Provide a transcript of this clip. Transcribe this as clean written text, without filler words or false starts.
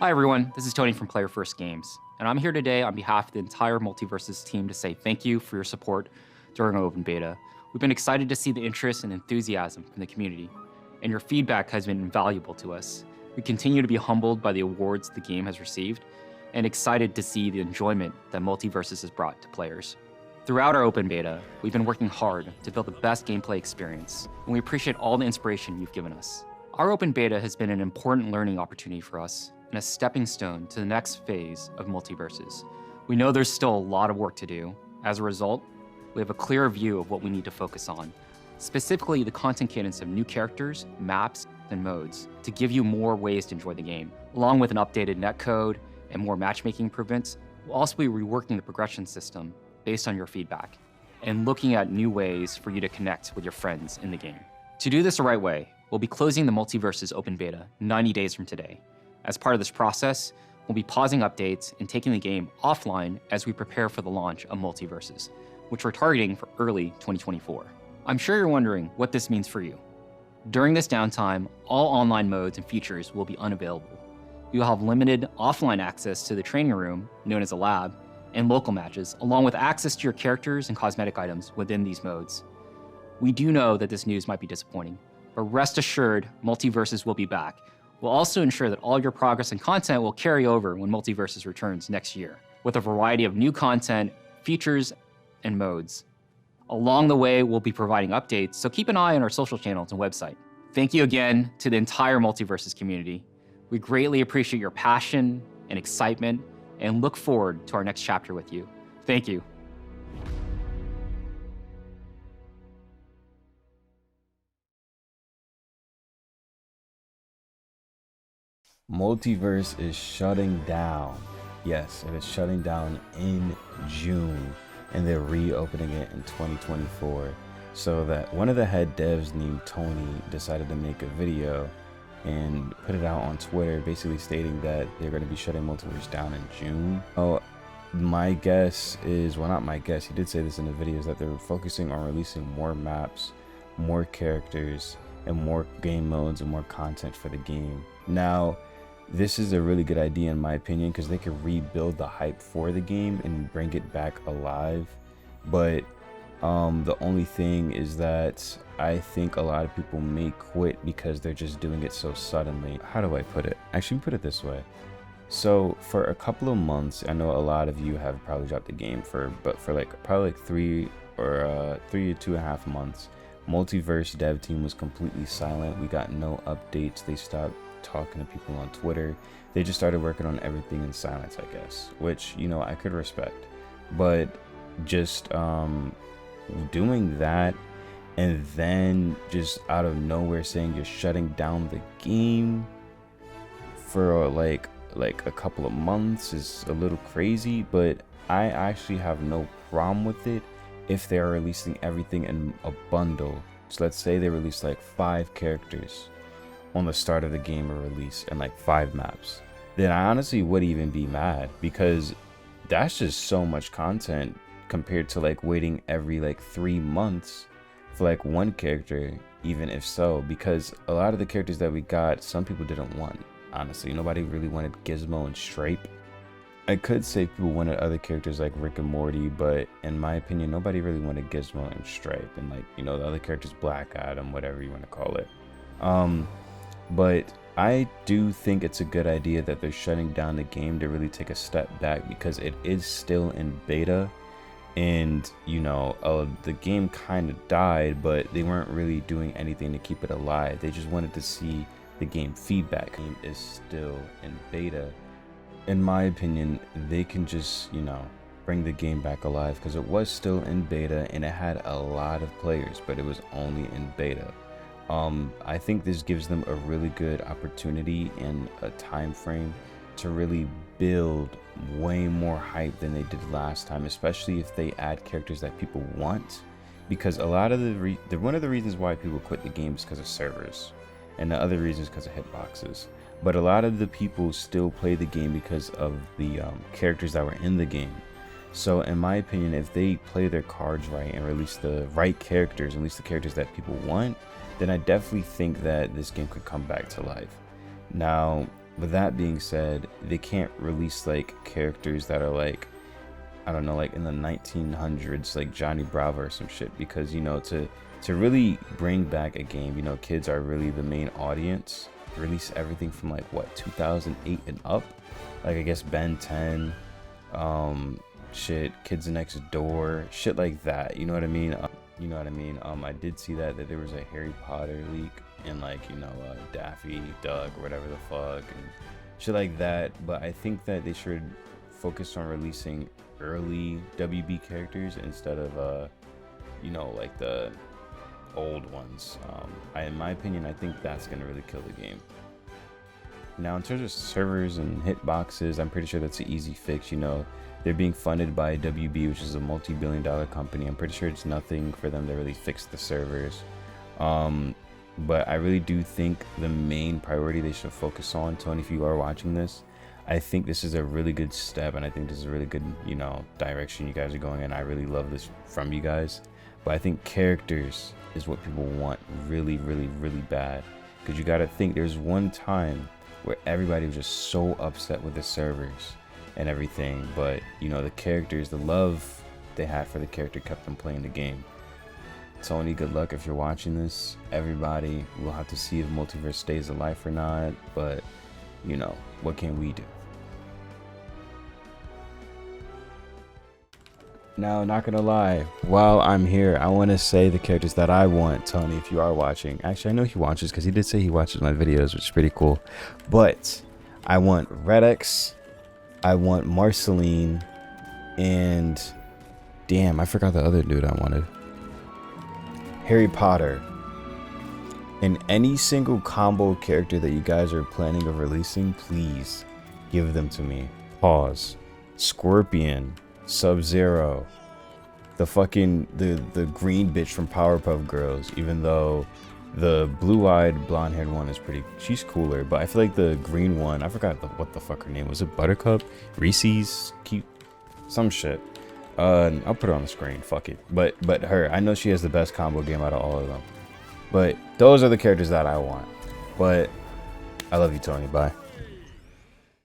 Hi everyone, this is Tony from Player First Games, and I'm here today on behalf of the entire Multiversus team to say thank you for your support during our open beta. We've been excited to see the interest and enthusiasm from the community, and your feedback has been invaluable to us. We continue to be humbled by the awards the game has received, and excited to see the enjoyment that Multiversus has brought to players. Throughout our open beta, we've been working hard to build the best gameplay experience, and we appreciate all the inspiration you've given us. Our open beta has been an important learning opportunity for us, and a stepping stone to the next phase of Multiversus. We know there's still a lot of work to do. As a result, we have a clear view of what we need to focus on, specifically the content cadence of new characters, maps, and modes to give you more ways to enjoy the game. Along with an updated netcode and more matchmaking improvements, we'll also be reworking the progression system based on your feedback and looking at new ways for you to connect with your friends in the game. To do this the right way, we'll be closing the Multiversus open beta 90 days from today. As part of this process, we'll be pausing updates and taking the game offline as we prepare for the launch of Multiversus, which we're targeting for early 2024. I'm sure you're wondering what this means for you. During this downtime, all online modes and features will be unavailable. You'll have limited offline access to the training room, known as a lab, and local matches, along with access to your characters and cosmetic items within these modes. We do know that this news might be disappointing, but rest assured, Multiversus will be back. We'll also ensure that all your progress and content will carry over when Multiversus returns next year, with a variety of new content, features, and modes. Along the way, we'll be providing updates, so keep an eye on our social channels and website. Thank you again to the entire Multiversus community. We greatly appreciate your passion and excitement, and look forward to our next chapter with you. Thank you. Multiverse is shutting down. Yes, it is shutting down in June, and they're reopening it in 2024. So that one of the head devs named Tony decided to make a video and put it out on Twitter, basically stating that they're going to be shutting Multiverse down in June. Oh, my guess is, well, not my guess, he did say this in the video, is that they're focusing on releasing more maps, more characters, and more game modes and more content for the game. Now, this is a really good idea in my opinion, because they could rebuild the hype for the game and bring it back alive. But the only thing is that I think a lot of people may quit because they're just doing it so suddenly. How do I put it? Actually, put it this way. So for a couple of months, I know a lot of you have probably dropped the game for probably like 3 to 2.5 months. Multiverse dev team was completely silent. We got no updates. They stopped talking to people on Twitter. They just started working on everything in silence, I guess, which, you know, I could respect. But just doing that and then just out of nowhere saying you're shutting down the game for like a couple of months is a little crazy. But I actually have no problem with it if they are releasing everything in a bundle. So let's say they release like 5 characters on the start of the game or release and like 5 maps, then I honestly would even be mad, because that's just so much content compared to like waiting every like 3 months for like one character, even if so, because a lot of the characters that we got, some people didn't want. Honestly, nobody really wanted Gizmo and Stripe. I could say people wanted other characters like Rick and Morty, but in my opinion, nobody really wanted Gizmo and Stripe, and like, you know, the other characters, Black Adam, whatever you want to call it. But I do think it's a good idea that they're shutting down the game to really take a step back, because it is still in beta, and you know, the game kind of died, but they weren't really doing anything to keep it alive. They just wanted to see the game feedback. The game is still in beta. In my opinion, they can just, you know, bring the game back alive, because it was still in beta and it had a lot of players, but it was only in beta. I think this gives them a really good opportunity and a time frame to really build way more hype than they did last time, especially if they add characters that people want, because a lot of one of the reasons why people quit the game is because of servers, and the other reason is because of hitboxes. But a lot of the people still play the game because of the characters that were in the game. So in my opinion, if they play their cards right and release the right characters, at least the characters that people want, then I definitely think that this game could come back to life. Now, But that being said, they can't release like characters that are like, I don't know, like in the 1900s, like Johnny Bravo or some shit, because, you know, to really bring back a game, you know, kids are really the main audience. Release everything from like what, 2008 and up, like I guess Ben 10, shit, Kids Next Door, shit like that. You know what I mean? You know what I mean? I did see that there was a Harry Potter leak and like, you know, Daffy Duck or whatever the fuck and shit like that. But I think that they should focus on releasing early WB characters instead of you know, like the old ones. In my opinion, I think that's gonna really kill the game. Now, in terms of servers and hitboxes, I'm pretty sure that's an easy fix. You know, they're being funded by WB, which is a multi-billion-dollar company. I'm pretty sure it's nothing for them to really fix the servers. But I really do think the main priority they should focus on, Tony, if you are watching this, I think this is a really good step, and I think this is a really good, you know, direction you guys are going in. I really love this from you guys. But I think characters is what people want really, really, really bad. Because you got to think, there's one time where everybody was just so upset with the servers and everything. But, you know, the characters, the love they had for the character kept them playing the game. Tony, good luck if you're watching this. Everybody, we'll have to see if Multiverse stays alive or not. But, you know, what can we do? Now, not gonna lie, while I'm here, I want to say the characters that I want, Tony, if you are watching. Actually, I know he watches because he did say he watches my videos, which is pretty cool. But I want Red X, I want Marceline, and damn, I forgot the other dude I wanted. Harry Potter. And any single combo character that you guys are planning of releasing, please give them to me. Pause. Scorpion. Sub-Zero, the fucking the green bitch from Powerpuff Girls, even though the blue-eyed blonde-haired one is she's cooler, but I feel like the green one, I forgot what the fuck her name was. It Buttercup, Reese's, cute, some shit. I'll put her on the screen, fuck it. But her, I know she has the best combo game out of all of them. But those are the characters that I want. But I love you, Tony. Bye.